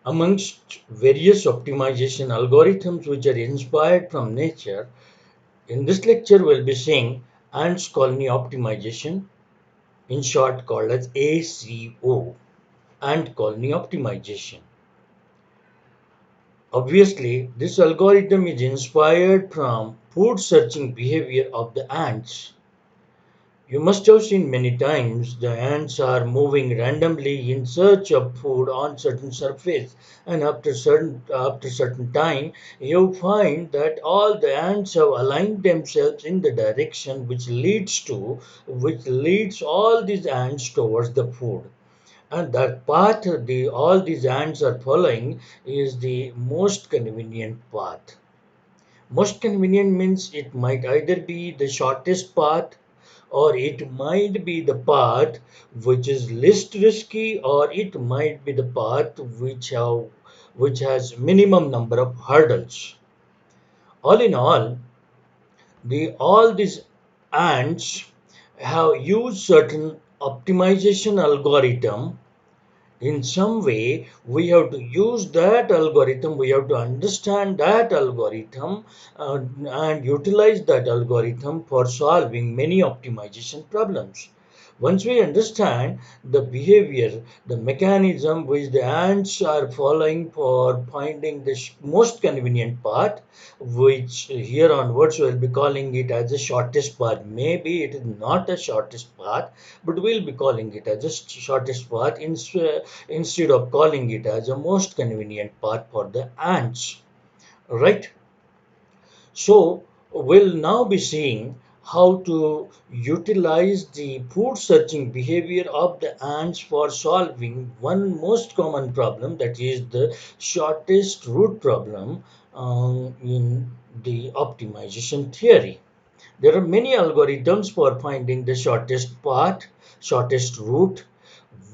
Amongst various optimization algorithms which are inspired from nature, in this lecture we'll be seeing ants colony optimization, in short called as ACO, ant colony optimization. Obviously, this algorithm is inspired from food searching behavior of the ants. You must have seen many times the ants are moving randomly in search of food on certain surface, and after certain time you find that all the ants have aligned themselves in the direction which leads all these ants towards the food. And that path all these ants are following is the most convenient path. Most convenient means it might either be the shortest path, or it might be the path which is least risky, or it might be the path which has minimum number of hurdles. All in all these ants have used certain optimization algorithm. In some way we have to use that algorithm, we have to understand that algorithm, and utilize that algorithm for solving many optimization problems. Once we understand the behavior, the mechanism which the ants are following for finding the most convenient path, which here onwards we'll be calling it as the shortest path. Maybe it is not the shortest path, but we'll be calling it as the shortest path instead of calling it as a most convenient path for the ants, right? So we'll now be seeing how to utilize the food searching behavior of the ants for solving one most common problem, that is the shortest route problem, in the optimization theory. There are many algorithms for finding the shortest path, shortest route.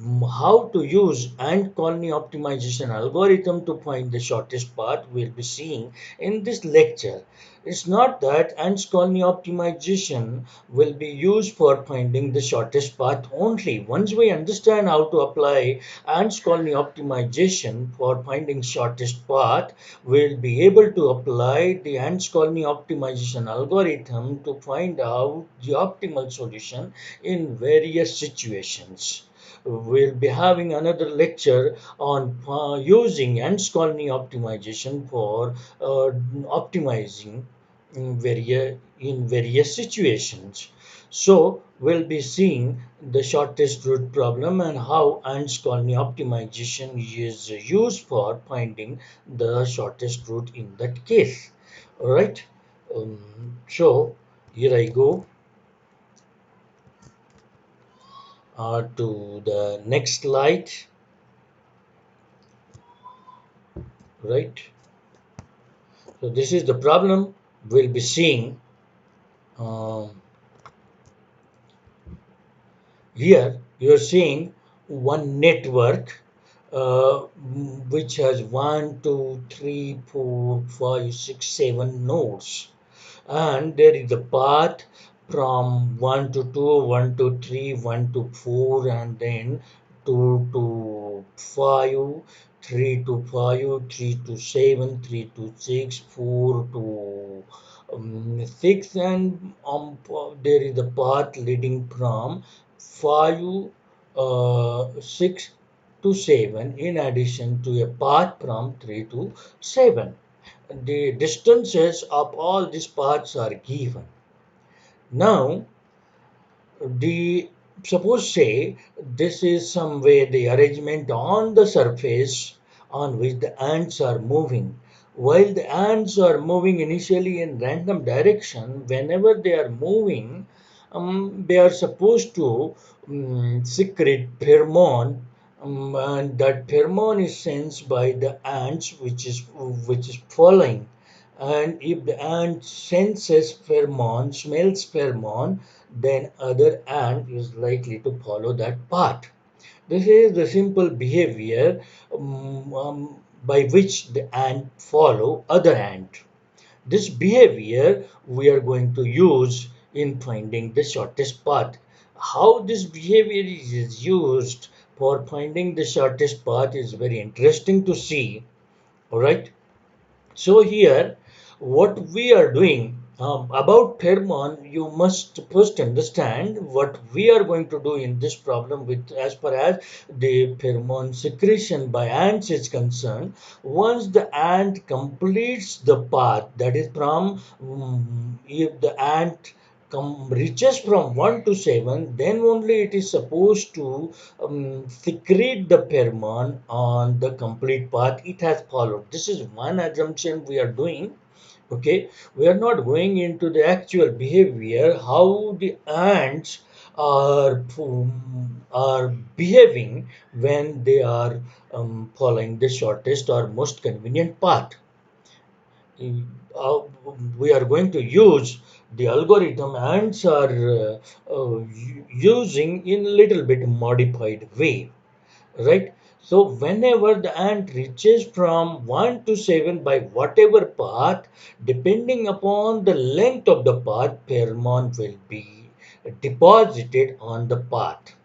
How to use ant colony optimization algorithm to find the shortest path we'll be seeing in this lecture. It's not that ant colony optimization will be used for finding the shortest path only. Once we understand how to apply ant colony optimization for finding shortest path, we'll be able to apply the ant colony optimization algorithm to find out the optimal solution in various situations. We'll be having another lecture on using ants colony optimization for optimizing in various situations. So we'll be seeing the shortest route problem and how ants colony optimization is used for finding the shortest route in that case. All right. So here I go to the next slide. Right. So this is the problem we'll be seeing. Um, Here you're seeing one network which has 1, 2, 3, 4, 5, 6, 7 nodes, and there is a path from 1 to 2, 1 to 3, 1 to 4, and then 2 to 5, 3 to 5, 3 to 7, 3 to 6, 4 to 6, and there is a path leading from 5, 6 to 7, in addition to a path from 3 to 7. The distances of all these paths are given. Now, the suppose say this is some way the arrangement on the surface on which the ants are moving. While the ants are moving initially in random direction, whenever they are moving, they are supposed to secrete pheromone, and that pheromone is sensed by the ants, which is following. And if the ant senses pheromone, smells pheromone, then other ant is likely to follow that path. This is the simple behavior by which the ant follow other ant. This behavior we are going to use in finding the shortest path. How this behavior is used for finding the shortest path is very interesting to see. All right. So here, what we are doing about pheromone, you must first understand what we are going to do in this problem with as far as the pheromone secretion by ants is concerned. Once the ant completes the path, that is from if the ant reaches from 1 to 7, then only it is supposed to secrete the pheromone on the complete path it has followed. This is one assumption we are doing. Okay, we are not going into the actual behavior, how the ants are behaving when they are following the shortest or most convenient path. uh, we are going to use the algorithm ants are using in a little bit modified way, right? So whenever the ant reaches from 1 to 7 by whatever path, depending upon the length of the path, pheromone will be deposited on the path.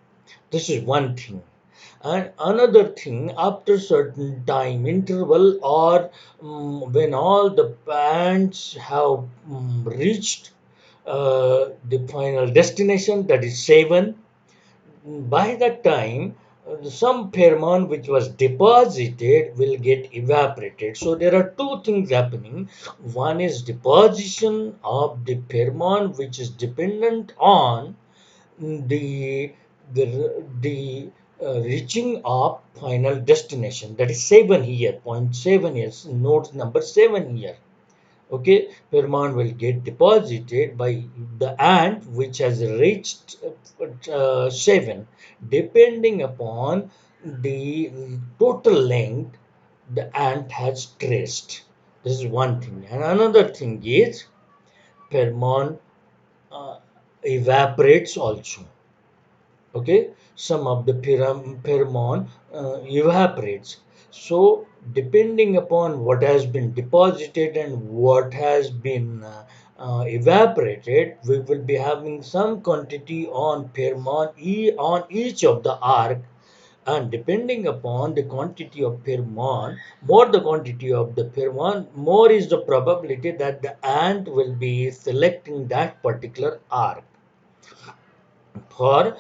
This is one thing. And another thing, after certain time interval or when all the ants have reached the final destination, that is 7, by that time some pheromone which was deposited will get evaporated. So there are two things happening. One is deposition of the pheromone which is dependent on the the reaching of final destination, that is 7 here, point 7 is node number 7 here. Okay, pheromone will get deposited by the ant which has reached 7, depending upon the total length the ant has traced. This is one thing. And another thing is pheromone uh, evaporates also. Okay, some of the pheromone evaporates. So depending upon what has been deposited and what has been evaporated, we will be having some quantity on pheromone on each of the arc. And depending upon the quantity of pheromone, more the quantity of the pheromone, more is the probability that the ant will be selecting that particular arc for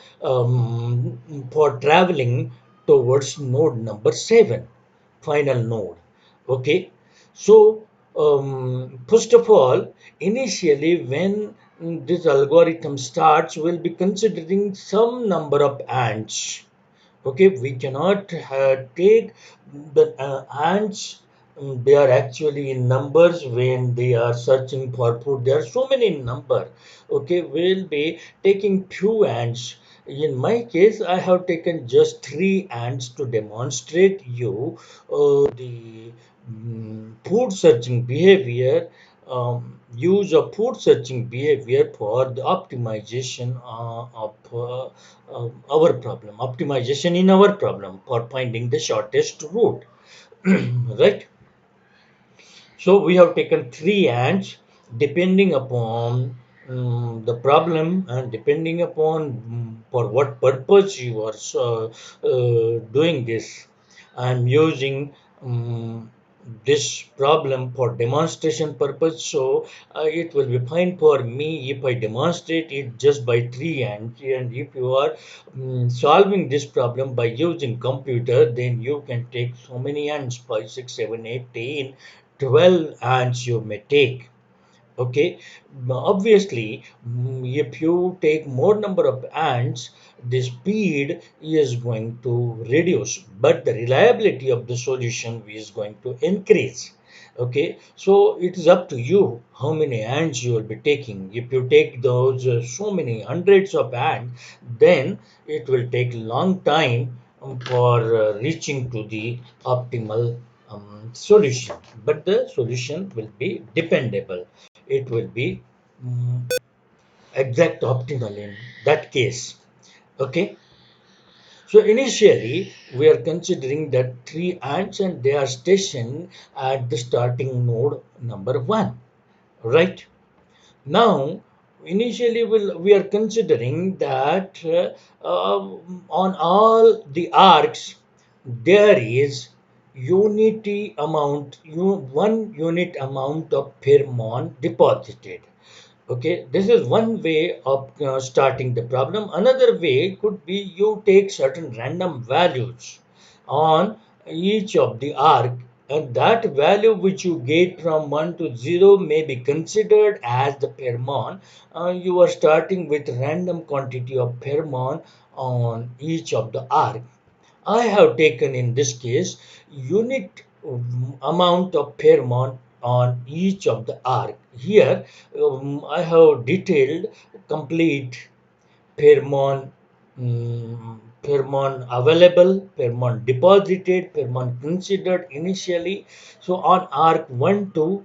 traveling towards node number 7, final node. Okay, so first of all, initially when this algorithm starts, we'll be considering some number of ants. Okay, we cannot take the ants. They are actually in numbers when they are searching for food. There are so many in number. Okay, we'll be taking few ants. In my case, I have taken just 3 ants to demonstrate you the food searching behavior, use of food searching behavior for the optimization of our problem, optimization in our problem for finding the shortest route. Right. So we have taken 3 ants depending upon the problem and depending upon for what purpose you are doing this. I'm using this problem for demonstration purpose, so it will be fine for me if I demonstrate it just by 3 ants. And if you are solving this problem by using computer, then you can take so many ants, 5, 6, 7, 8, 10, 12 ants you may take. Okay, obviously if you take more number of ants, the speed is going to reduce, but the reliability of the solution is going to increase. Okay, so it is up to you how many ants you will be taking. If you take those so many hundreds of ants, then it will take long time for reaching to the optimal solution, but the solution will be dependable. It will be mm, exact optimal in that case. Okay, so initially we are considering that 3 ants and they are stationed at the starting node number 1. Right. Now initially we are considering that on all the arcs there is one unit amount of pheromone deposited. Okay, this is one way of starting the problem. Another way could be you take certain random values on each of the arc, and that value which you get from 1 to 0 may be considered as the pheromone. You are starting with random quantity of pheromone on each of the arc. I have taken in this case unit amount of pheromone on each of the arc. Here I have detailed complete pheromone, pheromone available, pheromone deposited, pheromone considered initially. So on arc 1 to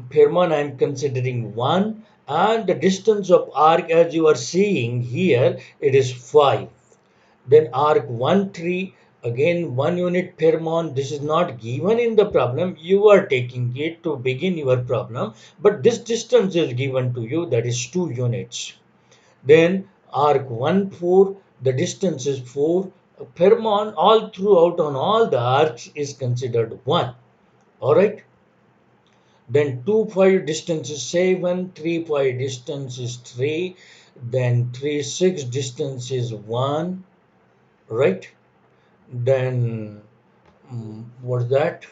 pheromone I am considering 1, and the distance of arc as you are seeing here it is 5. Then arc 1 3, again 1 unit pheromone. This is not given in the problem, you are taking it to begin your problem, but this distance is given to you, that is 2 units. Then arc 1 4, the distance is 4. Pheromone all throughout on all the arcs is considered 1. Alright. Then 2 5 distance is 7, 3 5 distance is 3, then 3 6 distance is 1, right? Then what's that?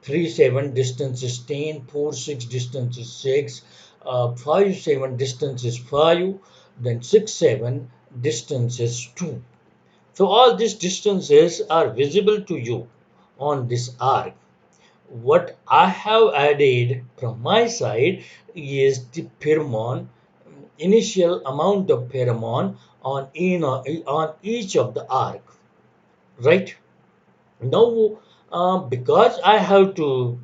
3 7 distance is 10, 4 6 distance is 6, 5 7 distance is 5, then 6 7 distance is 2. So all these distances are visible to you on this arc. What I have added from my side is the pheromone, initial amount of pheromone on each of the arc, right? Now, because I have to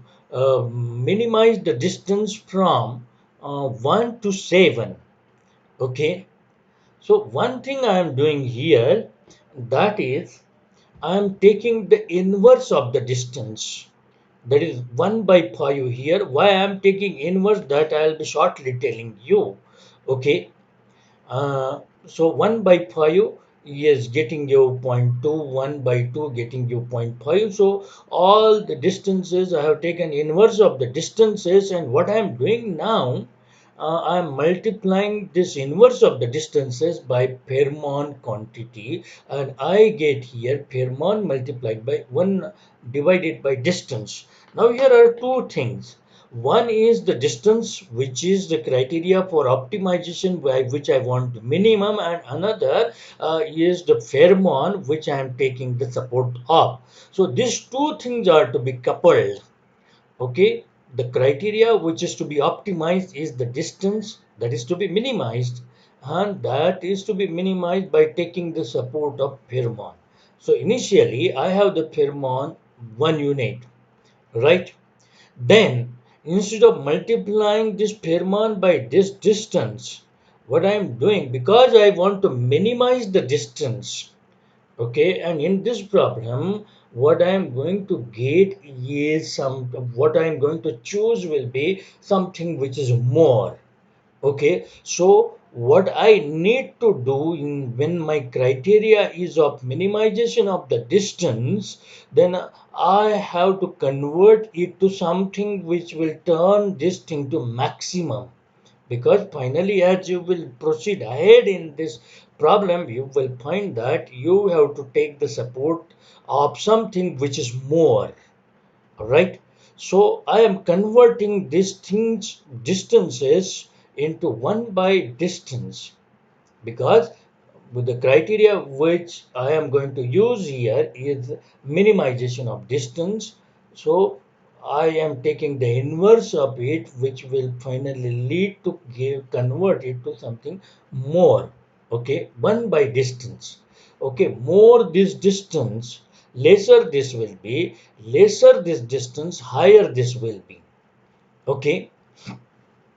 minimize the distance from 1 to 7, okay? So, one thing I am doing here, that is, I am taking the inverse of the distance. That is 1 by 5 here. Why I am taking inverse, that I will be shortly telling you. Okay, so 1 by 5 is getting you zero point 0.2, 1 by 2 getting you zero point 0.5. So all the distances I have taken inverse of the distances, and what I am doing now, I am multiplying this inverse of the distances by pheromone quantity, and I get here pheromone multiplied by 1 divided by distance. Now here are two things. One is the distance, which is the criteria for optimization by which I want minimum, and another is the pheromone, which I am taking the support of. So these two things are to be coupled. Okay, the criteria which is to be optimized is the distance that is to be minimized, and that is to be minimized by taking the support of pheromone. So initially I have the pheromone 1 unit, right? Then, instead of multiplying this pheromone by this distance, what I am doing, because I want to minimize the distance, okay, and in this problem, what I am going to get is what I am going to choose will be something which is more. Okay, so what I need to do when my criteria is of minimization of the distance, then I have to convert it to something which will turn this thing to maximum. Because finally, as you will proceed ahead in this problem, you will find that you have to take the support of something which is more. Right, so I am converting these things distances into 1 by distance, because with the criteria which I am going to use here is minimization of distance. So I am taking the inverse of it, which will finally lead to convert it to something more. Okay, 1 by distance. Okay, more this distance, lesser this will be, lesser this distance, higher this will be. Okay,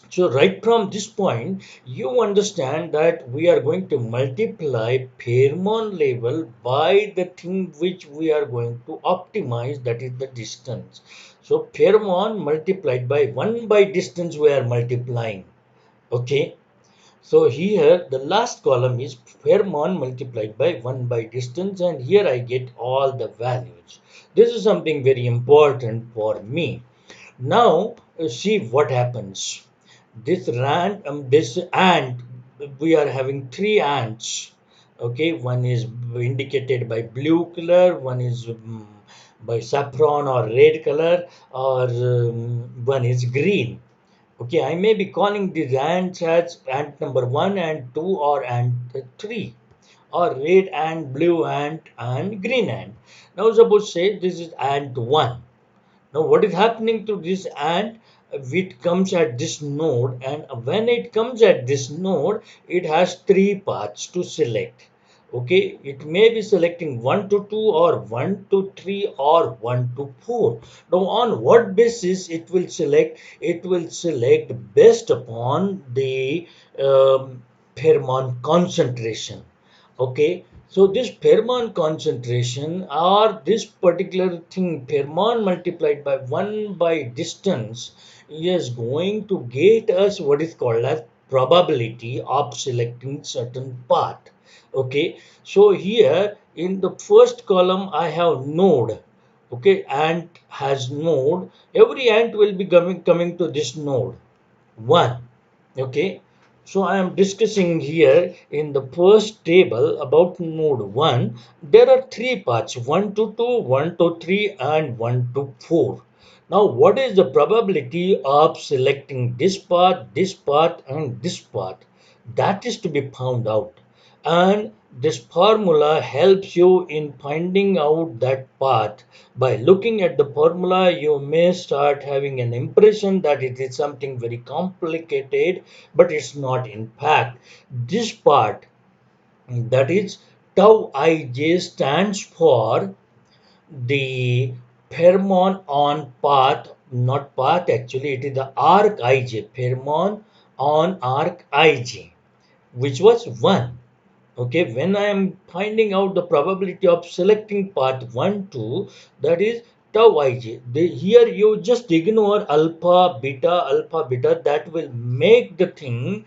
so right from this point, you understand that we are going to multiply pheromone level by the thing which we are going to optimize, that is the distance. So pheromone multiplied by 1 by distance we are multiplying. Okay. So here the last column is Pheromone multiplied by 1 by distance, and here I get all the values. This is something very important for me. Now see what happens. This ant, we are having three ants. Okay, one is indicated by blue color, one is by saffron or red color, or one is green. Okay, I may be calling these ants as ant number 1 and 2 or ant 3, or red ant, blue ant and green ant. Now suppose say this is ant 1. Now, what is happening to this ant? It comes at this node, and when it comes at this node, it has three paths to select. Okay, it may be selecting 1 to 2, or 1 to 3, or 1 to 4. Now, on what basis it will select? It will select based upon the pheromone concentration. Okay, so this pheromone concentration, or this particular thing, pheromone multiplied by 1 by distance, is going to get us what is called as probability of selecting certain path. Okay, so here in the first column I have node. Okay, ant has node. Every ant will be coming to this node 1. Okay, so I am discussing here in the first table about node 1. There are three paths, 1 to 2, 1 to 3 and 1 to 4. Now what is the probability of selecting this path and this path? That is to be found out, and this formula helps you in finding out that path. By looking at the formula, you may start having an impression that it is something very complicated, but it's not. In fact, this part, that is tau ij, stands for the pheromone on path, not path actually, it is the arc ij, pheromone on arc ij, which was 1. Okay, when I am finding out the probability of selecting path 1 2, that is tau ij. Here you just ignore alpha beta, that will make the thing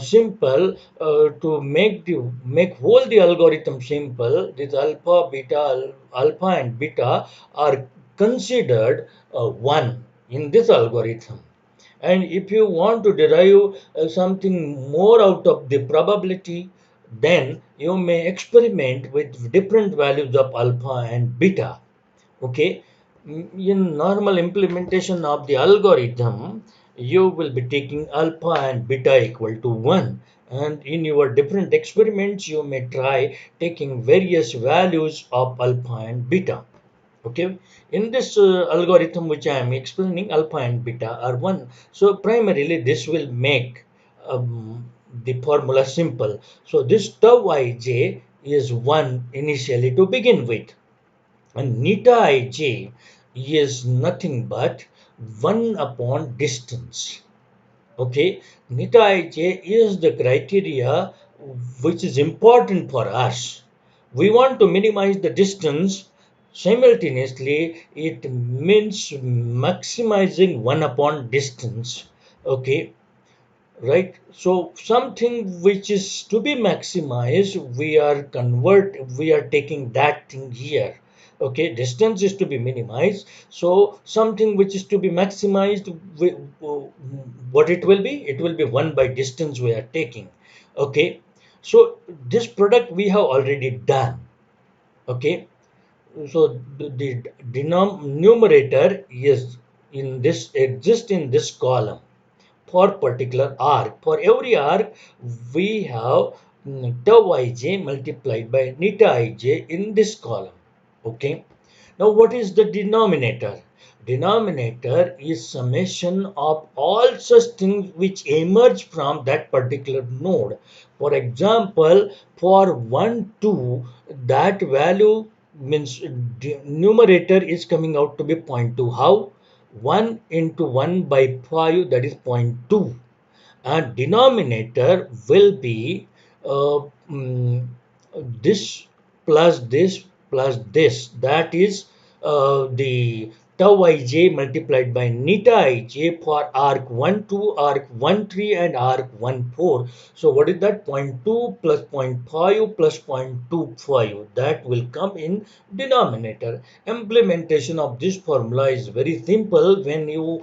simple. To make whole the algorithm simple, this alpha and beta are considered 1 in this algorithm. And if you want to derive something more out of the probability, then you may experiment with different values of alpha and beta. Okay, in normal implementation of the algorithm, you will be taking alpha and beta equal to 1. And in your different experiments, you may try taking various values of alpha and beta. Okay, in this algorithm which I am explaining, alpha and beta are 1. So primarily this will make the formula simple. So this tau ij is 1 initially to begin with, and neta ij is nothing but 1 upon distance. Okay, neta ij is the criteria which is important for us. We want to minimize the distance. Simultaneously, it means maximizing 1 upon distance. Okay, right? So something which is to be maximized, we are taking that thing here. Okay, distance is to be minimized, so something which is to be maximized, what it will be, it will be 1 by distance we are taking. Okay, so this product we have already done. Okay, so the numerator is in this, exist in this column for particular arc. For every arc, we have tau ij multiplied by neta ij in this column. Okay. Now, what is the denominator? Denominator is summation of all such things which emerge from that particular node. For example, for 1, 2, that value means numerator is coming out to be 0.2. How? 1 into 1 by 5, that is 0.2. And denominator will be uh, mm, this plus this plus this, that is the tau ij multiplied by neta ij for arc 1 2, arc 1 3 and arc 1 4. So what is that? 0.2 plus 0.5 plus 0.25, that will come in denominator. Implementation of this formula is very simple. When you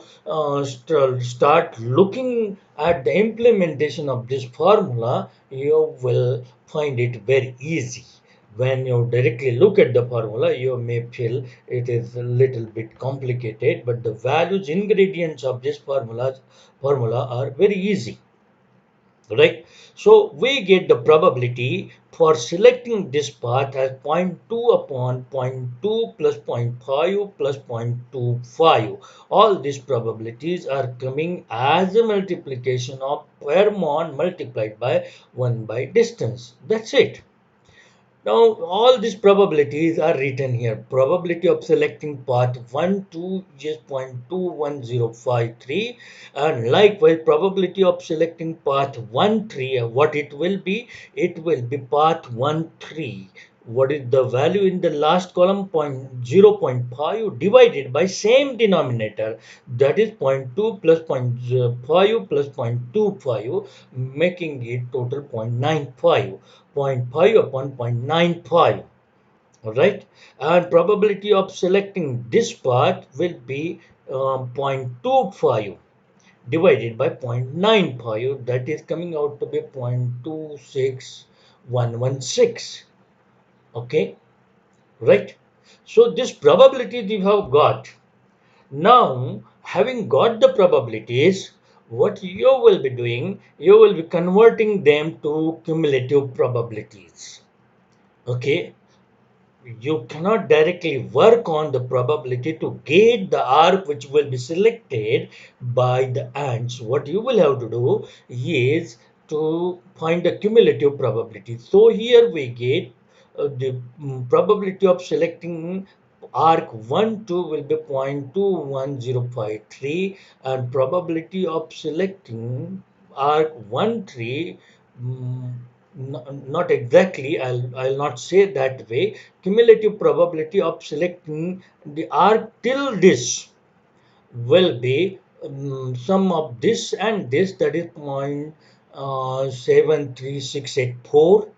start looking at the implementation of this formula, you will find it very easy. When you directly look at the formula, you may feel it is a little bit complicated, but the values, ingredients of this formula are very easy, right? So we get the probability for selecting this path as zero point 0.2 upon zero point 0.2 plus zero point 0.5 plus 0.25. All these probabilities are coming as a multiplication of Pheromone multiplied by 1 by distance. That's it. Now, all these probabilities are written here. Probability of selecting path 1, 2 is 0.21053, and likewise probability of selecting path 1, 3, what it will be? It will be path 1, 3. What is the value in the last column? 0.5 divided by same denominator, that is zero point 0.2 plus zero point 0.5 plus 0.25, making it total 0.95. zero point 0.5 upon 0.95. All right, and probability of selecting this part will be 0.25 divided by 0.95, that is coming out to be 0.26116. Okay, right? So this probability we have got. Now, having got the probabilities, what you will be doing, you will be converting them to cumulative probabilities. Okay, you cannot directly work on the probability to get the arc which will be selected by the ants. What you will have to do is to find the cumulative probability. So here we get the probability of selecting arc 1 2 will be 0.21053, and probability of selecting arc 1 3, not exactly, I'll not say that way. Cumulative probability of selecting the arc till this will be sum of this and this, that is 0.73684,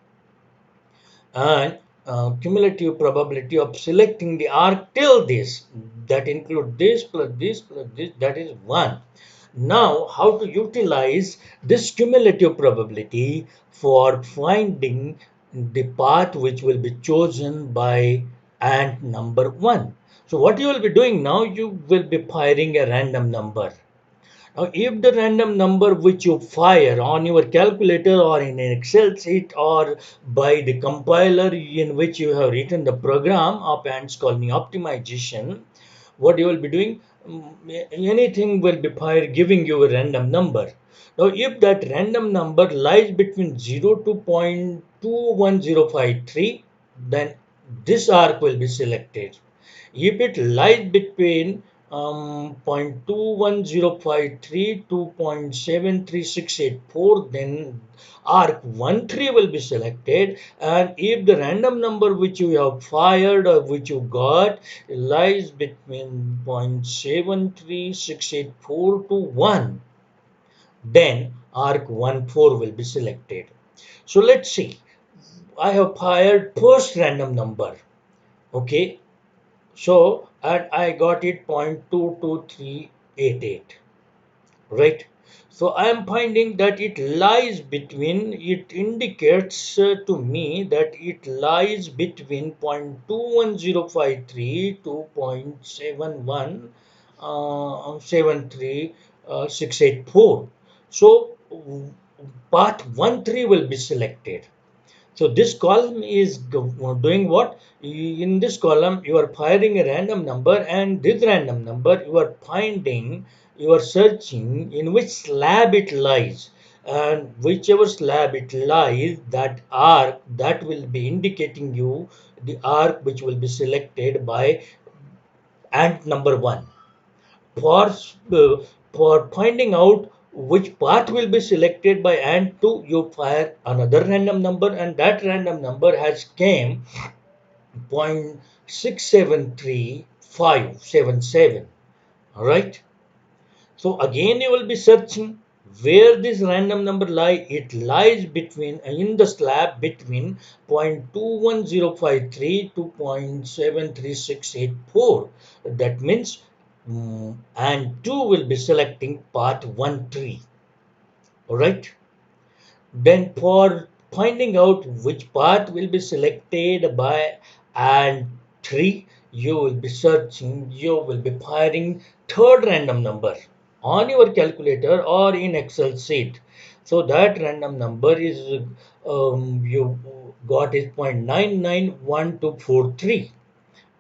and cumulative probability of selecting the arc till this, that include this plus this plus this, that is 1. Now, how to utilize this cumulative probability for finding the path which will be chosen by ant number 1. So what you will be doing now, you will be firing a random number. Now, if the random number which you fire on your calculator or in an Excel sheet or by the compiler in which you have written the program of ants colony optimization, what you will be doing, anything will be fired giving you a random number. Now, if that random number lies between 0 to 0.21053, then this arc will be selected. If it lies between 0.21053 to 0.73684, then arc 13 will be selected, and if the random number which you have fired or which you got lies between 0.73684 to 1, then arc 14 will be selected. So let's see, I have fired first random number. Okay, so, and I got it 0.22388, right? So I am finding that it lies between, it indicates to me that it lies between 0.21053 to 0.71 73684. So path 13 will be selected. So this column is doing what? In this column, you are firing a random number, and this random number you are finding, you are searching in which slab it lies. And whichever slab it lies, that arc, that will be indicating you the arc which will be selected by ant number 1. For, for finding out which path will be selected by ant 2, you fire another random number, and that random number has came 0.6734. 577. All right. So again you will be searching where this random number lie. It lies between in the slab between 0.21053 to 0.73684. That means and 2 will be selecting part 1 tree. Alright. Then for finding out which path will be selected by and 3, you will be searching, you will be firing third random number on your calculator or in Excel sheet. So that random number is you got is 0.991243,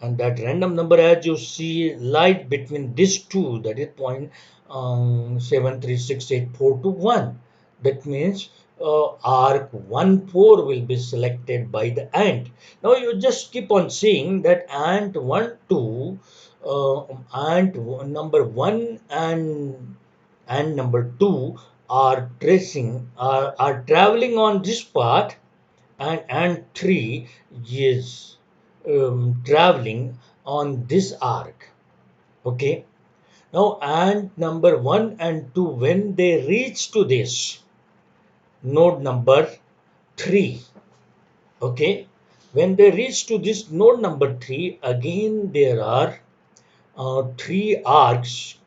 and that random number as you see lies between these two, that is 0.7368421. That means arc 1 4 will be selected by the ant. Now you just keep on seeing that ant 1 2 number 1 and number 2 are are traveling on this path, and 3 is traveling on this arc. Okay. Now, and number 1 and 2, when they reach to this node number 3, okay, when they reach to this node number 3, again there are three arcs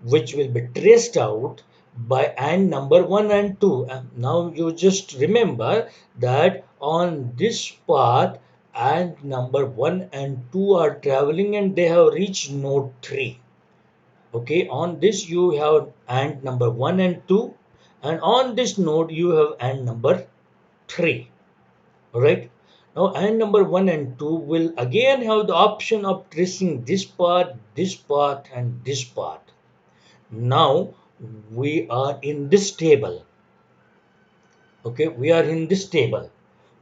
which will be traced out by and number 1 and 2. Now you just remember that on this path and number 1 and 2 are traveling and they have reached node 3. Okay, on this you have and number 1 and 2, and on this node you have and number 3. Alright. Now and number 1 and 2 will again have the option of tracing this path and this path. Now we are in this table. Okay, we are in this table.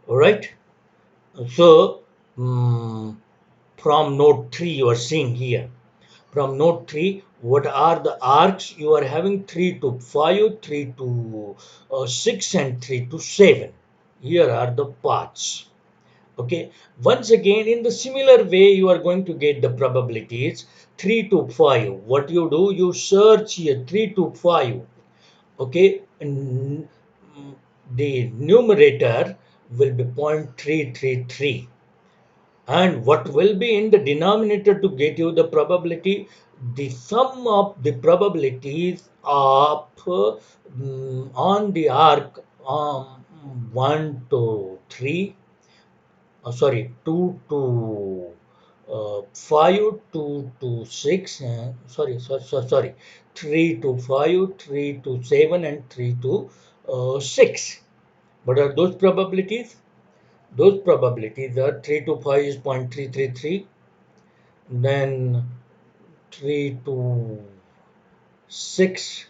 Alright. So from node 3 you are seeing here. From node 3, what are the arcs? You are having 3 to 5, 3 to 6 and 3 to 7. Here are the paths. Okay, once again in the similar way you are going to get the probabilities 3 to 5. What you do, you search here 3 to 5. Okay, and the numerator will be 0.333, and what will be in the denominator to get you the probability, the sum of the probabilities of on the arc 1 to 3, sorry, 2 to 5, 2 to 6, sorry, 3 to 5, 3 to 7 and 3 to 6. What are those probabilities? Those probabilities are 3 to 5 is 0.333, then 3 to 6,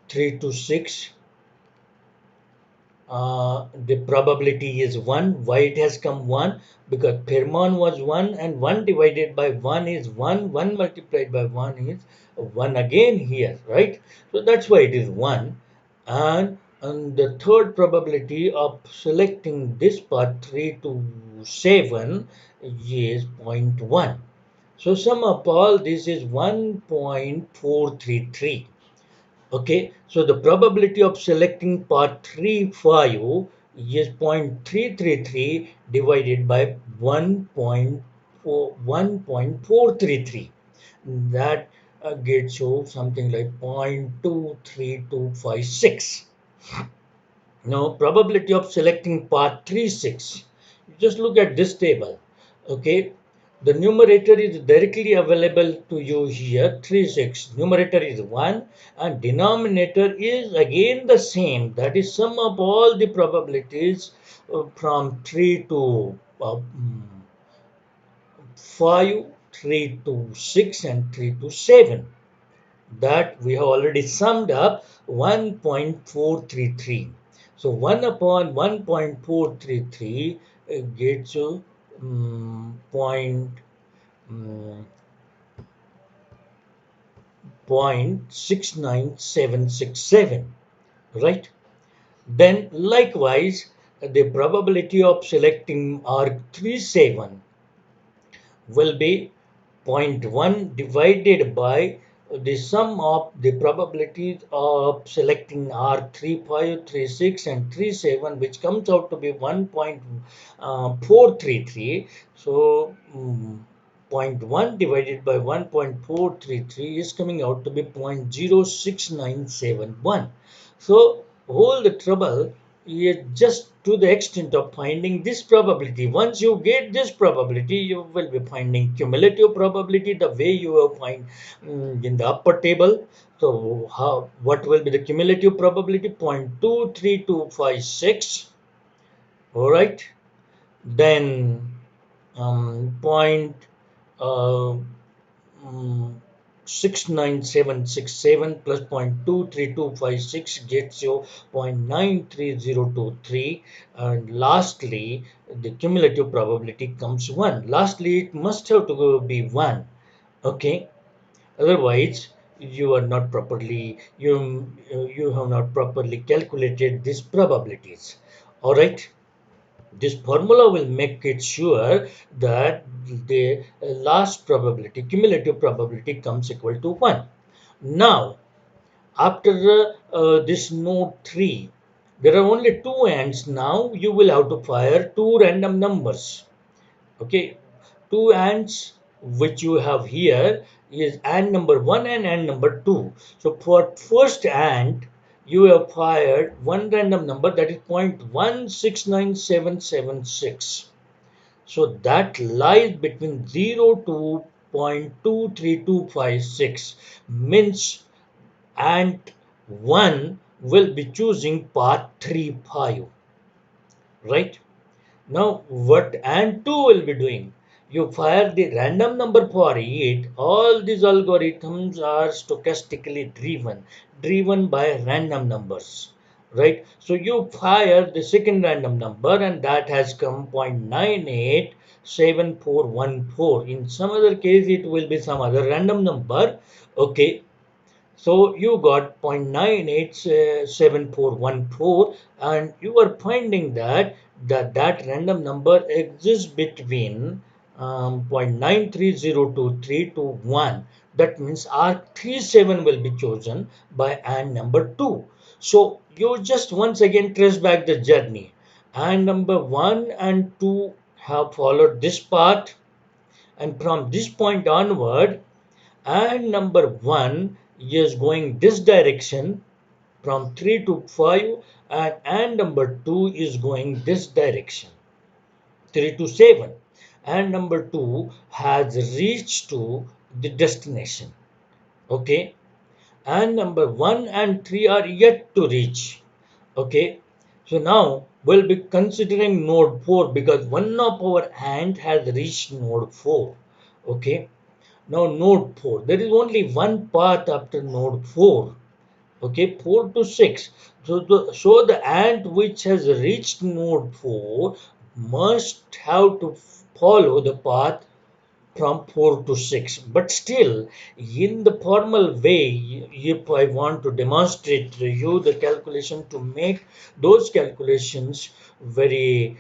3 to 6, the probability is 1. Why it has come 1? Because Pheromone was 1 and 1 divided by 1 is 1. 1 multiplied by 1 is 1 again here, right? So that's why it is 1. And the third probability of selecting this part 3 to 7 is zero point 0.1. So sum of all this is 1.433. Okay, so the probability of selecting part 3 5 is 0.333 divided by 1.433. That gets you something like 0.23256. Now, probability of selecting part 3 6. Just look at this table. Okay, the numerator is directly available to you here 3 6. Numerator is 1 and denominator is again the same. That is sum of all the probabilities from 3 to 5, 3 to 6 and 3 to 7. That we have already summed up 1.433. So 1 upon 1.433 gets you point 0.69767, right? Then likewise the probability of selecting R37 will be zero point 0.1 divided by the sum of the probabilities of selecting R35, 36 and 37, which comes out to be 1.433. So zero point 0.1 divided by 1.433 is coming out to be 0.06971. So all the trouble is just to the extent of finding this probability. Once you get this probability, you will be finding cumulative probability the way you will find in the upper table. So what will be the cumulative probability? 0.23256. All right. Then point uh, 69767 plus 0.23256 gets you 0.93023, and lastly the cumulative probability comes 1. Lastly it must have to be 1. Okay, otherwise you are not properly you have not properly calculated these probabilities. All right, this formula will make it sure that the last probability, cumulative probability, comes equal to 1. Now, after this node 3, there are only two ANDs. Now you will have to fire two random numbers. Okay, two ANDs which you have here is AND number 1 and AND number 2. So for first AND, you have fired one random number, that is 0.169776. So that lies between 0 to 0.23256, means and 1 will be choosing path 35, right? Now, what and 2 will be doing? You fire the random number for it. All these algorithms are stochastically driven by random numbers, right? So you fire the second random number, and that has come 0.987414. In some other case, it will be some other random number. Okay, so you got 0.987414, and you are finding that that random number exists between 0.93023 to 1. That means R37 will be chosen by and number 2. So you just once again trace back the journey. And number 1 and 2 have followed this path, and from this point onward, and number 1 is going this direction from 3 to 5, and number 2 is going this direction 3 to 7, and number 2 has reached to the destination. Okay, and number 1 and 3 are yet to reach. Okay, so now we'll be considering node 4 because one of our ant has reached node 4. Okay, now node 4, there is only one path after node 4. Okay, 4 to 6. So the ant which has reached node 4 must have to follow the path from 4 to 6. But still, in the formal way, if I want to demonstrate to you the calculation to make those calculations very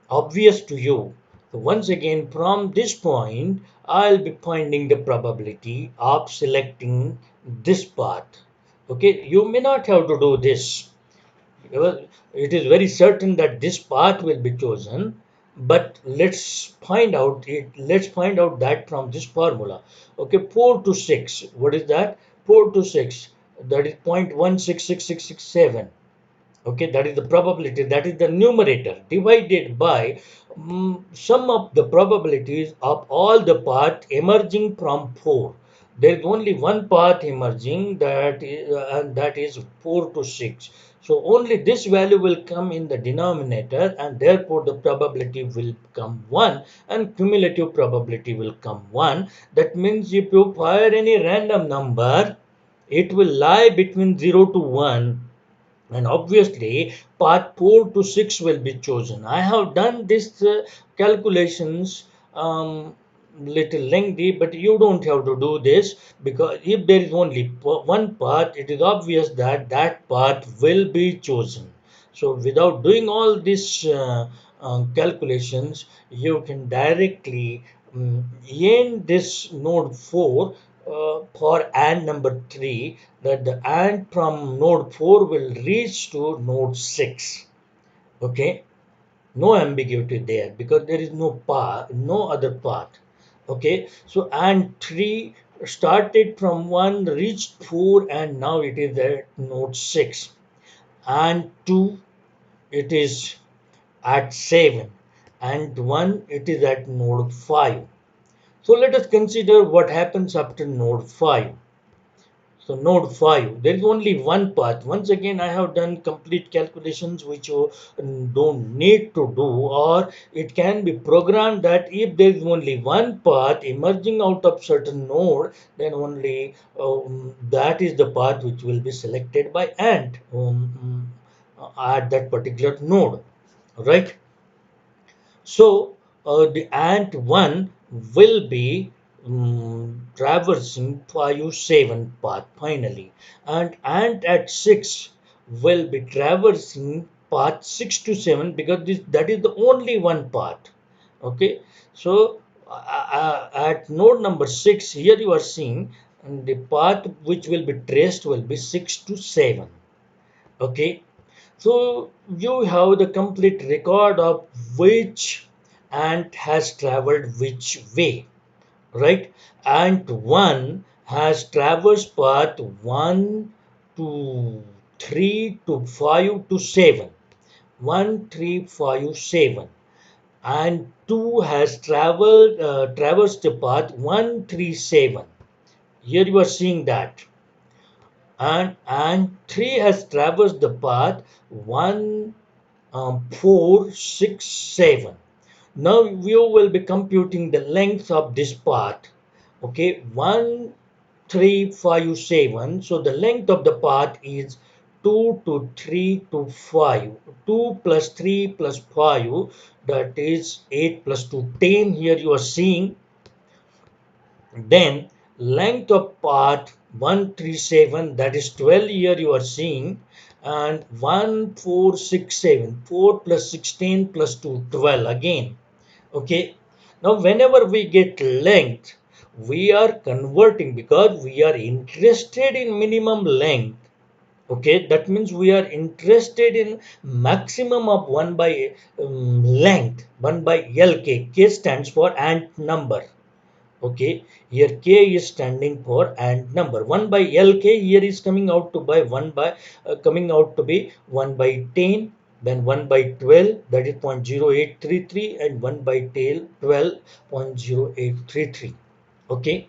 obvious to you. So once again, from this point, I'll be finding the probability of selecting this path. Okay, you may not have to do this. Well, it is very certain that this path will be chosen, but let's find out that from this formula. Okay, 4 to 6, what is that? 4 to 6, that is 0.166667. Okay, that is the probability, that is the numerator, divided by sum of the probabilities of all the paths emerging from 4. There is only one path emerging, and that is 4 to 6. So only this value will come in the denominator, and therefore the probability will come 1, and cumulative probability will come 1. That means if you fire any random number, it will lie between 0 to 1, and obviously path 4 to 6 will be chosen. I have done this calculations little lengthy, but you don't have to do this, because if there is only one path, it is obvious that that path will be chosen. So without doing all these calculations, you can directly end this node 4 for AND number 3, that the AND from node 4 will reach to node 6. Okay, no ambiguity there because there is no path, no other path. Okay, so and 3 started from 1, reached 4, and now it is at node 6. And 2, it is at 7, and 1, it is at node 5. So let us consider what happens after node 5. So node 5, there is only one path. Once again, I have done complete calculations which you don't need to do, or it can be programmed that if there is only one path emerging out of certain node, then only that is the path which will be selected by ant at that particular node, right? So the ant 1 will be traversing 5 7 path finally, and ant at 6 will be traversing path 6 to 7 because that is the only one path. Okay, so at node number 6, here you are seeing the path which will be traced will be 6 to 7. Okay, so you have the complete record of which ant has traveled which way, right? Ant 1 has traversed path 1 to 3 to 5 to 7. 1, 3, 5, 7. And 2 has traversed the path 1, 3, 7. Here you are seeing that. And 3 has traversed the path 1, 4, 6, 7. Now you will be computing the length of this path. Okay, 1, 3, 5, 7. So the length of the path is 2 to 3 to 5. 2 plus 3 plus 5, that is 8 plus 2, 10. Here you are seeing. Then length of path 137, that is 12, here you are seeing, and 1, 4, 6, 7, 4 plus 16 plus 2, 12 again. Okay, now whenever we get length, we are converting because we are interested in minimum length. Okay, that means we are interested in maximum of 1 by length, 1 by LK. K stands for ant number. Okay, here K is standing for ant number. 1 by LK here is coming out to by 1 by coming out to be 1 by 10, then 1 by 12, that is 0.0833, and 1 by 12 0.0833. Okay,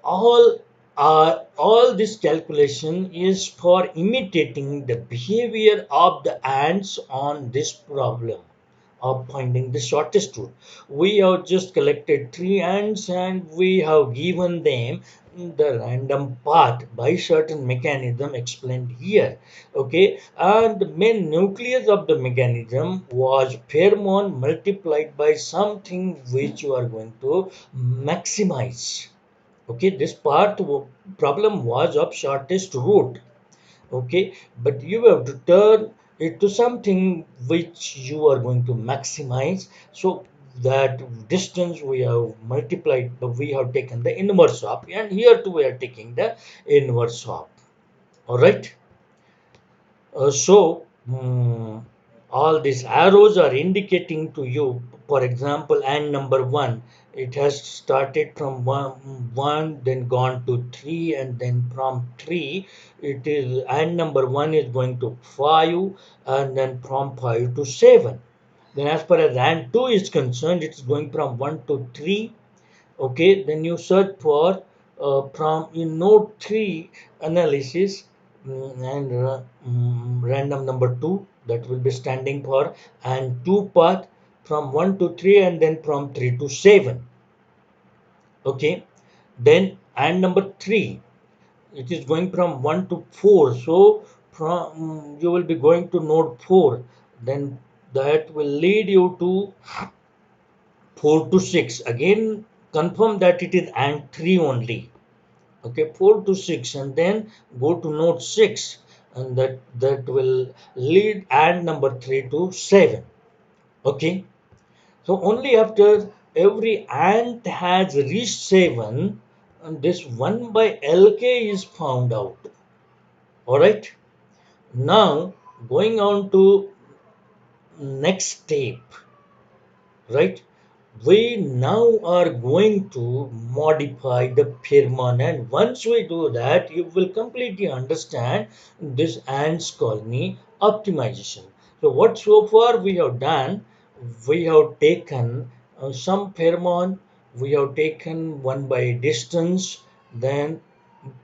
all all this calculation is for imitating the behavior of the ants on this problem of finding the shortest route. We have just collected three ants and we have given them the random path by certain mechanism explained here. Okay, and the main nucleus of the mechanism was pheromone multiplied by something which you are going to maximize. Okay, this problem was of shortest route. Okay, but you have to turn it to something which you are going to maximize. So that distance we have multiplied, but we have taken the inverse of, and here too we are taking the inverse of. All right. So all these arrows are indicating to you, for example, and number 1, it has started from 1, then gone to 3, and then from 3, it is, and number 1 is going to 5, and then from 5 to 7. Then as far as and 2 is concerned, it's going from 1 to 3. Okay, then you search for from in node 3 analysis, and random number 2, that will be standing for and 2 path from 1 to 3, and then from 3 to 7. Okay, then and number 3, it is going from 1 to 4. So from you will be going to node 4, then that will lead you to 4 to 6. Again confirm that it is and 3 only. Okay, 4 to 6, and then go to node 6, and that will lead ant number 3 to 7. Okay, so only after every ant has reached 7, this 1 by lk is found out. All right, now going on to next step, right? We now are going to modify the pheromone, and once we do that, you will completely understand this ants colony optimization. So what so far we have done, we have taken some pheromone, we have taken 1 by distance, then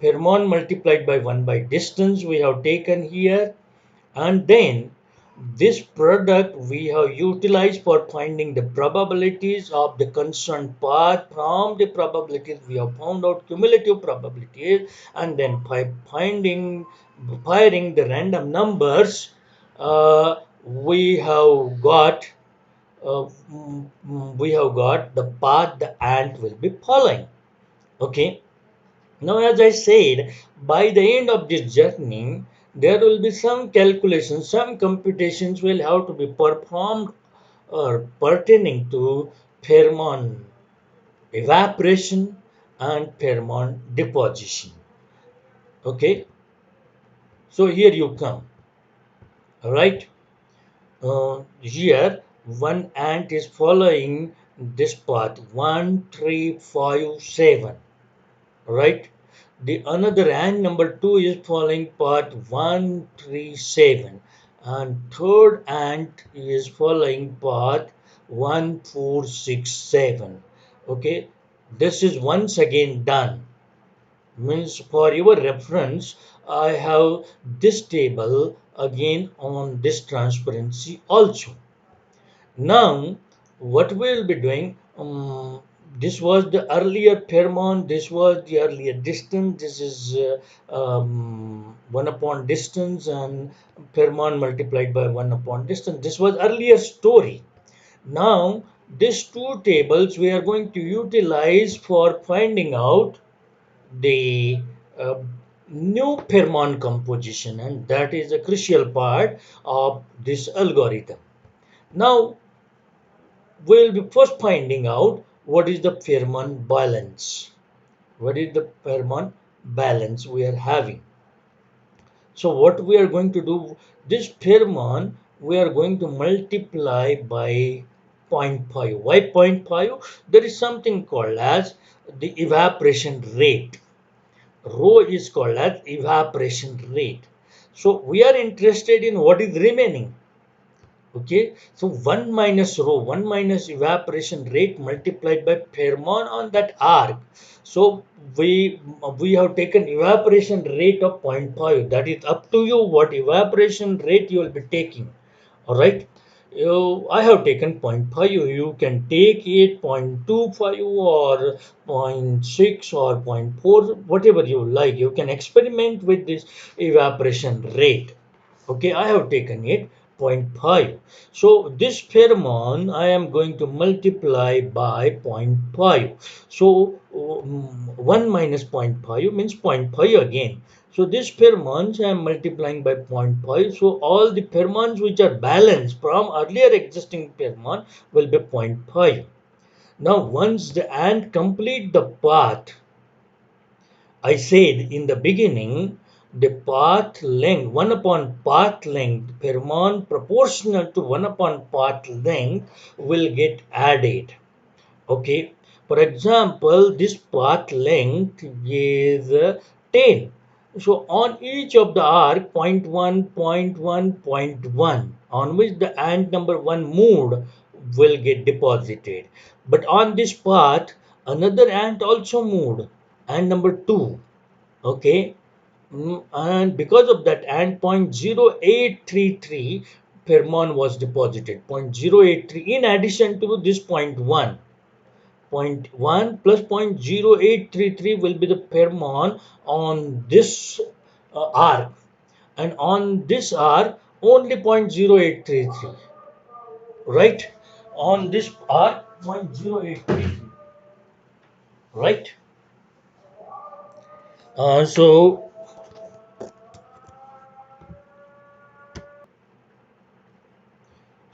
pheromone multiplied by 1 by distance we have taken here, and then this product we have utilized for finding the probabilities of the concerned path. From the probabilities we have found out cumulative probabilities, and then by firing the random numbers, we have got the path the ant will be following. Okay, now, as I said, by the end of this journey, there will be some calculations, some computations will have to be performed or pertaining to pheromone evaporation and pheromone deposition. Okay, so here you come, right? Here, one ant is following this path 1, 3, 5, 7. Right, the another ant number 2 is following path 137, and third ant is following path 1467. Okay, this is once again done, means for your reference I have this table again on this transparency also. Now, what we'll be doing, this was the earlier pheromone, this was the earlier distance, this is 1 upon distance, and pheromone multiplied by 1 upon distance. This was earlier story. Now, these two tables we are going to utilize for finding out the uh, new pheromone composition, and that is a crucial part of this algorithm. Now, we'll be first finding out what is the pheromone balance. What is the pheromone balance we are having? So what we are going to do, this pheromone we are going to multiply by zero point 0.5. Why zero point 0.5? There is something called as the evaporation rate. Rho is called as evaporation rate. So we are interested in what is remaining. Okay, so 1 minus rho, 1 minus evaporation rate multiplied by pheromone on that arc. So we have taken evaporation rate of zero point 0.5. That is up to you what evaporation rate you will be taking. All right. I have taken zero point 0.5. You can take it 0.25 or zero point 0.6 or zero point 0.4, whatever you like. You can experiment with this evaporation rate. Okay, I have taken it zero point 0.5. So this pheromone I am going to multiply by zero point 0.5. So 1 minus zero point 0.5 means zero point 0.5 again. So this pheromones I am multiplying by zero point 0.5. So all the pheromones which are balanced from earlier existing pheromone will be zero point 0.5. Now once the ant complete the path, I said in the beginning, the path length, 1 upon path length, pheromone proportional to 1 upon path length will get added. Okay. For example, this path length is 10. So on each of the arc, zero point 0.1, zero point 0.1, zero point 0.1, on which the ant number 1 moved will get deposited. But on this path, another ant also moved, ant number 2. Okay, and because of that, and 0.0833 pheromone was deposited. 0.083 in addition to this point 0.1. 0.1 plus 0.0833 will be the pheromone on this arc, and on this arc only 0.0833. Right? On this arc 0.0833. Right? So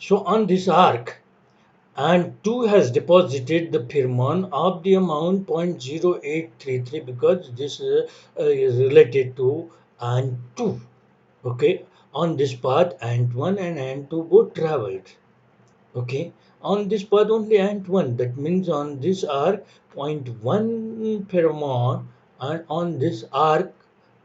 So on this arc, and 2 has deposited the Pheromone of the amount 0.0833 because this is related to and 2. Okay, on this path ant 1 and ant 2 both traveled. Okay, on this path only ant 1, that means on this arc point 0.1 pheromone, and on this arc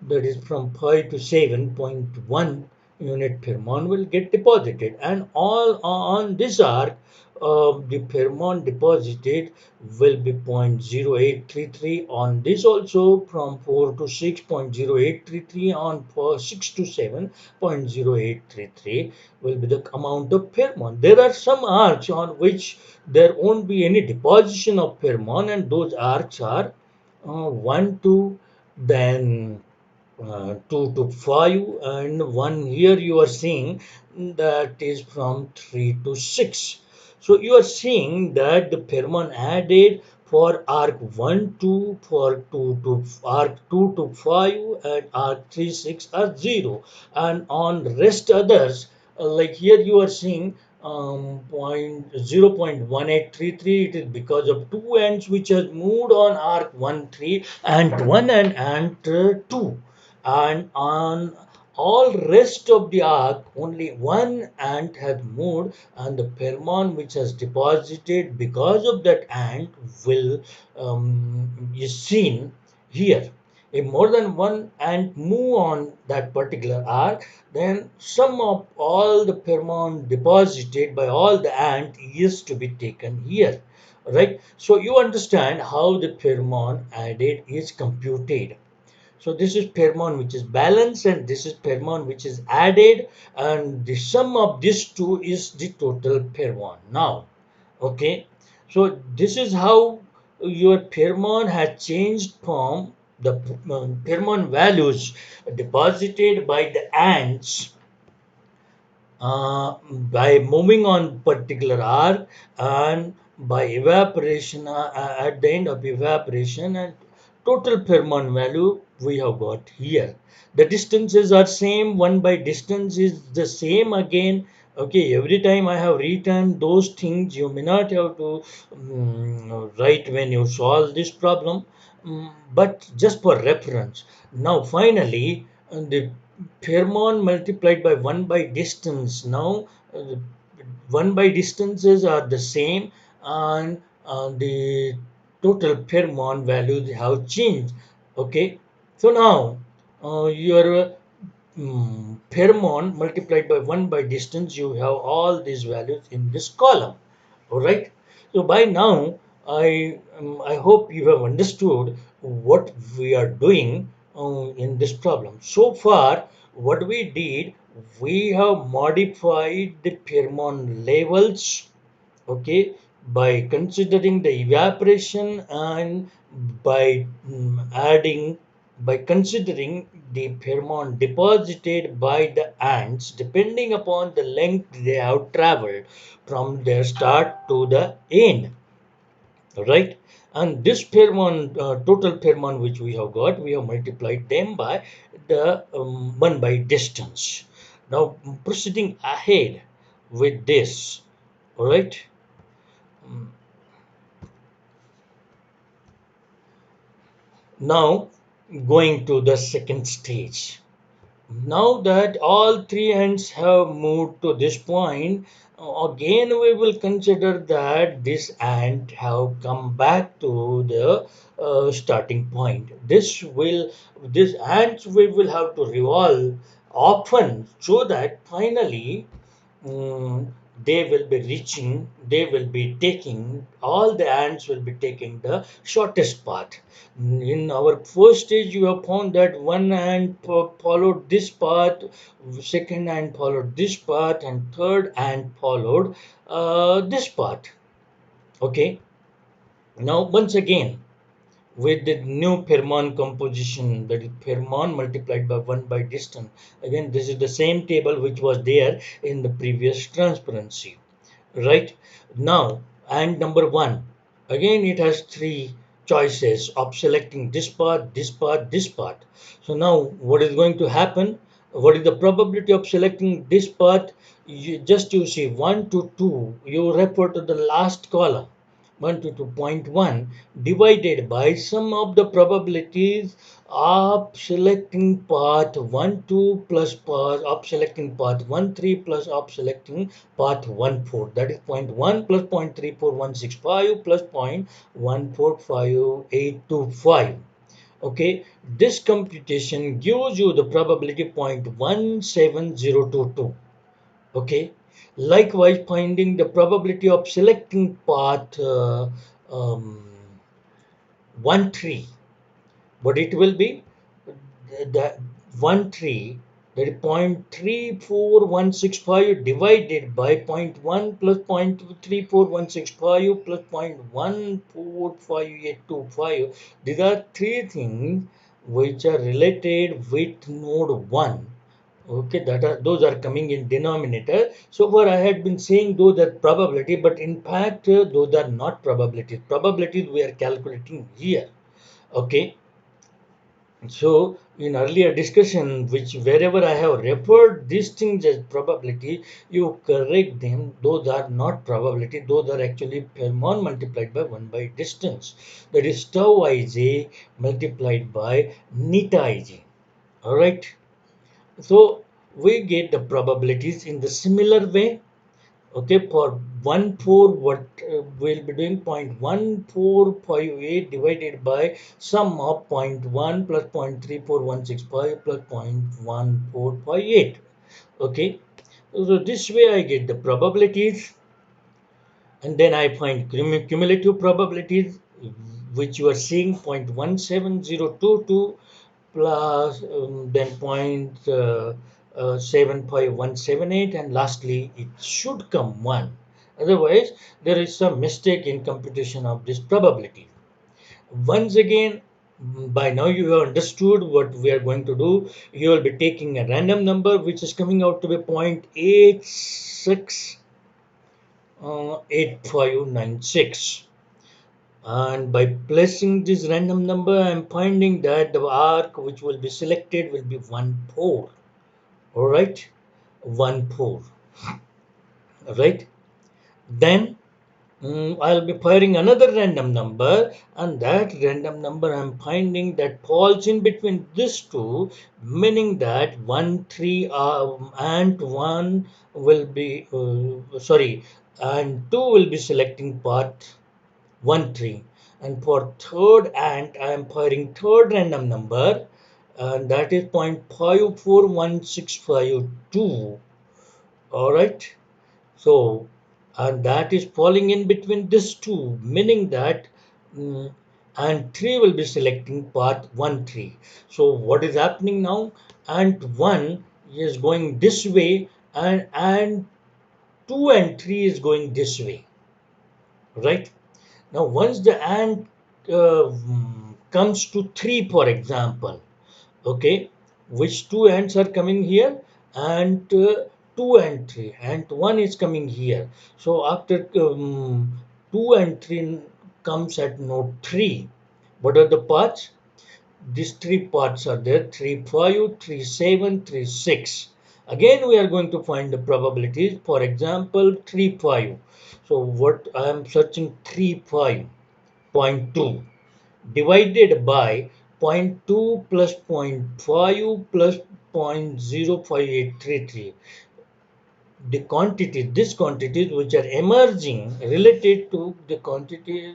that is from 5 to 7.1 unit pheromone will get deposited, and all on this arc the pheromone deposited will be 0.0833. On this also from 4 to 6.0833, on 6 to 7.0833 will be the amount of pheromone. There are some arcs on which there won't be any deposition of pheromone, and those arcs are 1 to then 2 to 5, and one here you are seeing that is from 3 to 6. So you are seeing that the pheromone added for arc 1 to for 2 to arc 2 to 5 and arc 3 6 are 0, and on rest others like here you are seeing point 0.1833, it is because of two ends which has moved on arc 1 3 and 1 and 2, and on all rest of the arc only one ant has moved, and the pheromone which has deposited because of that ant will is seen here. If more than one ant move on that particular arc, then sum of all the pheromone deposited by all the ant is to be taken here, right? So you understand how the pheromone added is computed. So this is pheromone which is balanced, and this is pheromone which is added, and the sum of these two is the total pheromone. Now, okay, so this is how your pheromone has changed from the pheromone values deposited by the ants by moving on particular arc, and by evaporation at the end of evaporation, and total pheromone value we have got here. The distances are same, 1 by distance is the same again. Okay, every time I have written those things, you may not have to write when you solve this problem, but just for reference. Now finally the pheromone multiplied by 1 by distance. Now, 1 by distances are the same, and the total pheromone values have changed. Okay, so now your pheromone multiplied by 1 by distance, you have all these values in this column. All right. So by now, I hope you have understood what we are doing in this problem. So far, what we did, we have modified the pheromone levels, okay, by considering the evaporation, and by adding by considering the pheromone deposited by the ants depending upon the length they have traveled from their start to the end, right? And this pheromone total pheromone which we have got, we have multiplied them by the 1 by distance. Now proceeding ahead with this, all right. Now, going to the second stage. Now that all three ends have moved to this point, again we will consider that this ant have come back to the starting point. This ants we will have to revolve often, so that finally mm, they will be taking, all the ants will be taking the shortest path. In our first stage, you have found that one ant followed this path, second ant followed this path, and third ant followed this path. Okay. Now, once again, with the new pheromone composition, that is pheromone multiplied by 1 by distance. Again, this is the same table which was there in the previous transparency, right? Now, and number 1, again it has three choices of selecting this part, this part, this part. So now what is going to happen? What is the probability of selecting this path? You see 1 to 2, you refer to the last column, 1 to 2.1 divided by sum of the probabilities of selecting path 1 2 plus path of selecting path 1 3 plus of selecting path 1 4, that is point 0.1 plus 0.34165 plus 0.145825. Okay, this computation gives you the probability 0.17022. Okay, likewise finding the probability of selecting path um, 1 3, but it will be the 1 3, that is 0.34165 divided by zero point 0.1 plus 0.34165 plus 0.145825. These are three things which are related with node 1. Okay, that are those are coming in denominator. So far I had been saying those are probability, but in fact those are not probabilities. Probabilities we are calculating here. Okay, so in earlier discussion, which wherever I have referred these things as probability, you correct them. Those are not probability. Those are actually Pheromone multiplied by 1 by distance. That is tau ij multiplied by neta ij. All right. So we get the probabilities in the similar way. Okay, for 1 4, what we'll be doing 0.1458 divided by sum of zero point 0.1 plus 0.34165 plus 0.1458. Okay, so this way I get the probabilities, and then I find cumulative probabilities, which you are seeing 0.17022 plus then 0.75178, and lastly it should come 1. Otherwise there is some mistake in computation of this probability. Once again, by now you have understood what we are going to do. You will be taking a random number which is coming out to be 0.868596, and by placing this random number I am finding that the arc which will be selected will be 1 4. All right, 1 4. All right, then I'll be firing another random number, and that random number I'm finding that falls in between these two, meaning that 1 3 and 1 will be sorry, and 2 will be selecting part 1 3, and for third and I am firing third random number, and that is 0.541652. All right, so and that is falling in between these two, meaning that mm, and 3 will be selecting path 1 3. So what is happening now, and 1 is going this way, and 2 and 3 is going this way, right? Now, once the ant comes to 3, for example, okay, which two ants are coming here, and 2 and 3, and 1 is coming here. So, after 2 and 3 comes at node 3, what are the paths? These three paths are there: 3 5, 3 7, 3 6. Again, we are going to find the probabilities. For example, 3 5. So, what I am searching 3 5.2 divided by zero point 0.2 plus zero point 0.5 plus 0.05833. The quantity, these quantities which are emerging related to the quantity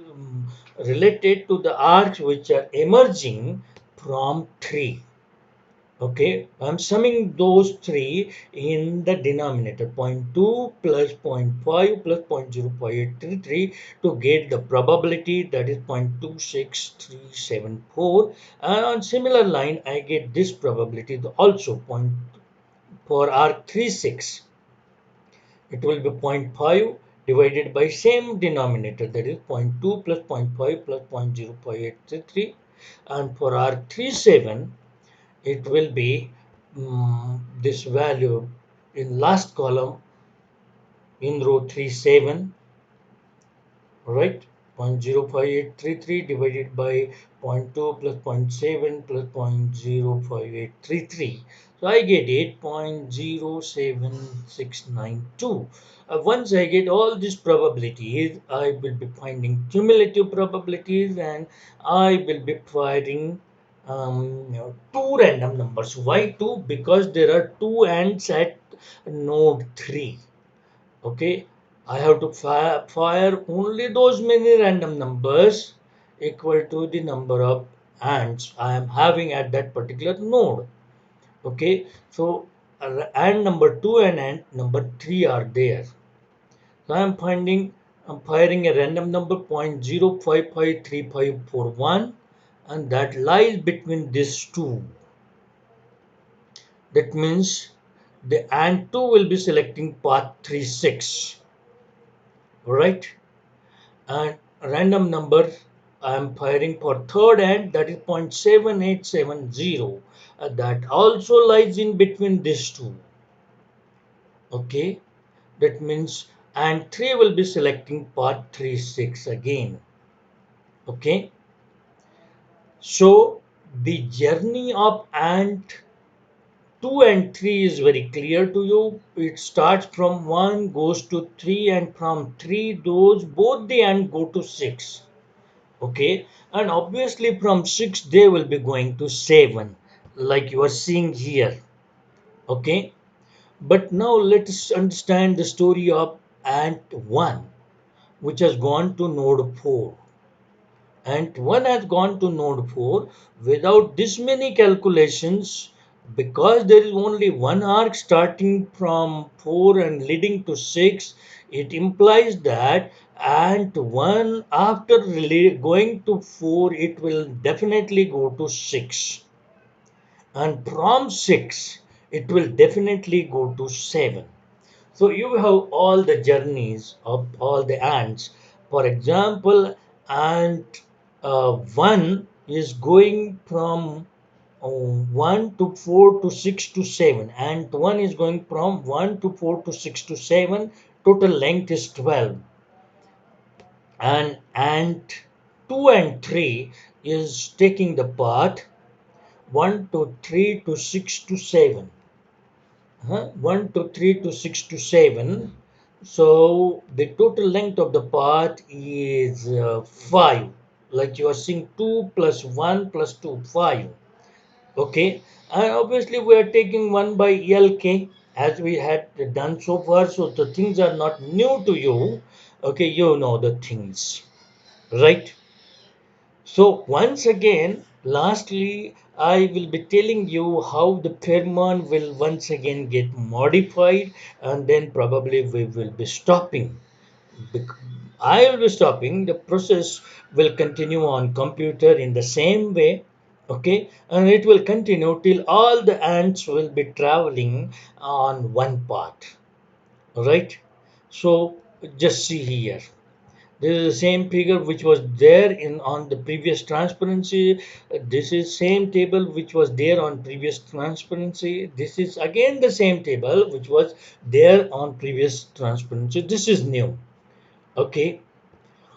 related to the arcs which are emerging from 3. Okay, I'm summing those three in the denominator, zero point 0.2 plus zero point 0.5 plus 0.05833, to get the probability, that is 0.26374. And on similar line, I get this probability also point for R36. It will be zero point 0.5 divided by same denominator, that is zero point 0.2 plus zero point 0.5 plus 0.05833. And for R37, it will be this value in last column in row 37, right? 0.05833 divided by zero point 0.2 plus zero point 0.7 plus 0.05833. So I get 8.07692. Once I get all these probabilities, I will be finding cumulative probabilities, and I will be finding two random numbers. Why two? Because there are two ends at node 3. Okay, I have to fire only those many random numbers equal to the number of ants I am having at that particular node. Okay, so ant number 2 and ant number 3 are there. So I'm firing a random number 0.05535541, and that lies between these two. That means the ant 2 will be selecting path 36, right? And random number I am firing for third ant, that is 0.7870, that also lies in between these two. Okay, that means ant 3 will be selecting part 36 again. Okay, so the journey of ant 2 and 3 is very clear to you. It starts from 1, goes to 3, and from 3 those both the ant go to 6. Okay, and obviously from 6 they will be going to 7, like you are seeing here. Okay, but now let us understand the story of ant 1, which has gone to node 4. And 1 has gone to node 4 without this many calculations, because there is only one arc starting from 4 and leading to 6. It implies that ant 1 after going to 4 it will definitely go to 6, and from 6 it will definitely go to 7. So you have all the journeys of all the ants. For example, ant 1 is going from 1 to 4 to 6 to 7. Ant 1 is going from 1 to 4 to 6 to 7. Total length is 12. And ant 2 and 3 is taking the path 1 to 3 to 6 to 7. 1 to 3 to 6 to 7. So the total length of the path is 5. Like you are seeing 2 plus 1 plus 2, 5. Okay. And obviously we are taking 1 by LK as we had done so far. So the things are not new to you. Okay, you know the things. Right? So once again, lastly, I will be telling you how the pheromone will once again get modified, and then probably we will be stopping. I will be stopping. The process will continue on computer in the same way. Okay, and it will continue till all the ants will be traveling on one path. Right? So just see here. This is the same figure which was there in on the previous transparency. This is same table which was there on previous transparency. This is again the same table which was there on previous transparency. This is new. Okay.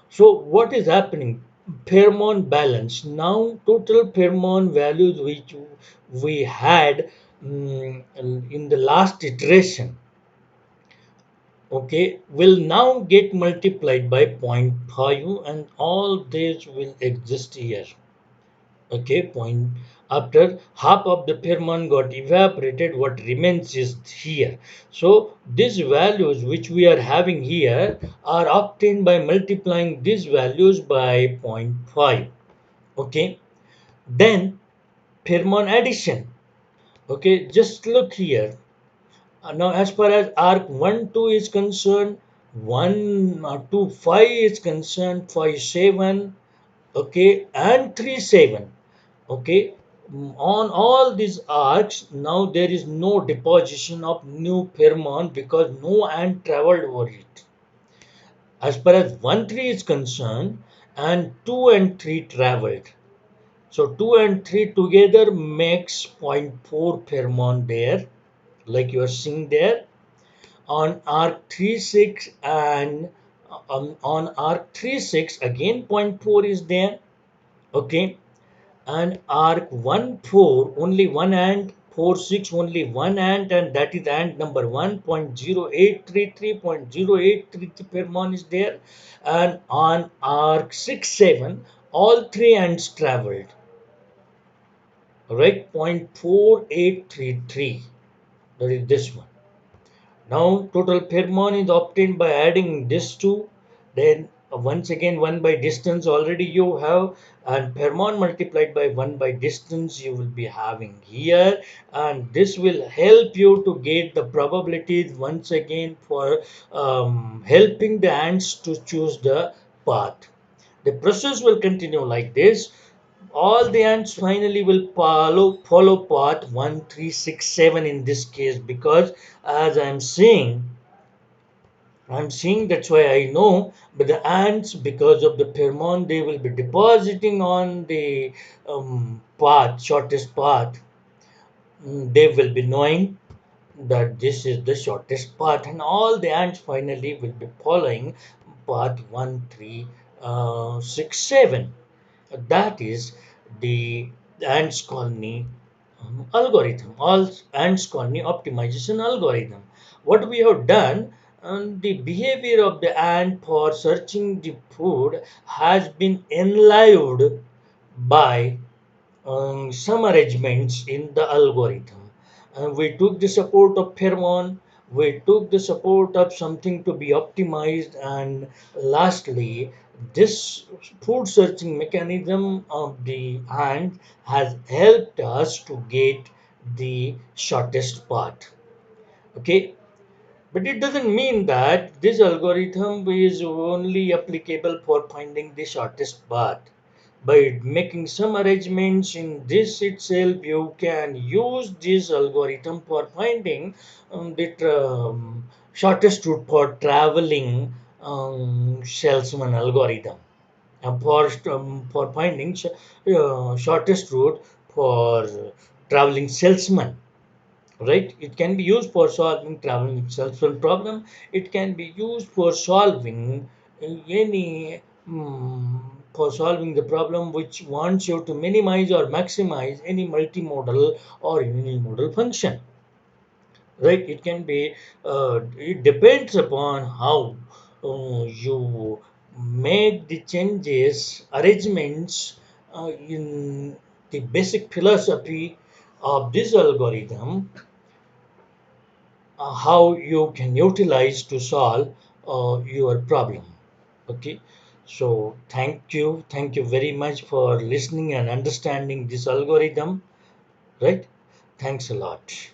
So what is happening? Pheromone balance. Now total pheromone values which we had in the last iteration, okay, will now get multiplied by zero point 0.5, and all these will exist here. Okay, point after half of the pheromone got evaporated, what remains is here. So these values which we are having here are obtained by multiplying these values by zero point 0.5. Okay, then pheromone addition. Okay, just look here. Now, as far as arc 1 2 is concerned, 1 2 5 is concerned, 5 7, okay, and 3 7. Okay, on all these arcs, now there is no deposition of new pheromone because no ant traveled over it. As far as 1 3 is concerned, and 2 and 3 traveled. So 2 and 3 together makes zero point 0.4 pheromone there, like you are seeing there. On arc 3 6 and On arc 3 6 again point 4 is there. Okay, and arc 1 4 only one ant, 4 6 only one ant, and that is ant number 1.0833.0833 per mon is there. And on arc 6 7 all three ants traveled, right? 0.4833, that is this one. Now total pheromone is obtained by adding this two. Then once again 1 by distance already you have, and pheromone multiplied by 1 by distance you will be having here, and this will help you to get the probabilities once again for helping the ants to choose the path. The process will continue like this. All the ants finally will follow path 1367 in this case, because as I'm seeing that's why I know. But the ants, because of the pheromone, they will be depositing on the path, shortest path. They will be knowing that this is the shortest path, and all the ants finally will be following path 1367. That is the ants colony algorithm, all ants colony optimization algorithm. What we have done, the behavior of the ant for searching the food has been enlivened by some arrangements in the algorithm. We took the support of pheromone, we took the support of something to be optimized, and lastly, this food searching mechanism of the ant has helped us to get the shortest path. Okay, but it doesn't mean that this algorithm is only applicable for finding the shortest path. By making some arrangements in this itself, you can use this algorithm for finding the shortest route for traveling salesman algorithm. For finding shortest route for traveling salesman, right? It can be used for solving traveling salesman problem. It can be used for solving any for solving the problem which wants you to minimize or maximize any multimodal or unimodal function, right? It can be it depends upon how you make the changes arrangements in the basic philosophy of this algorithm, how you can utilize to solve your problem. Okay, so thank you very much for listening and understanding this algorithm, right? Thanks a lot.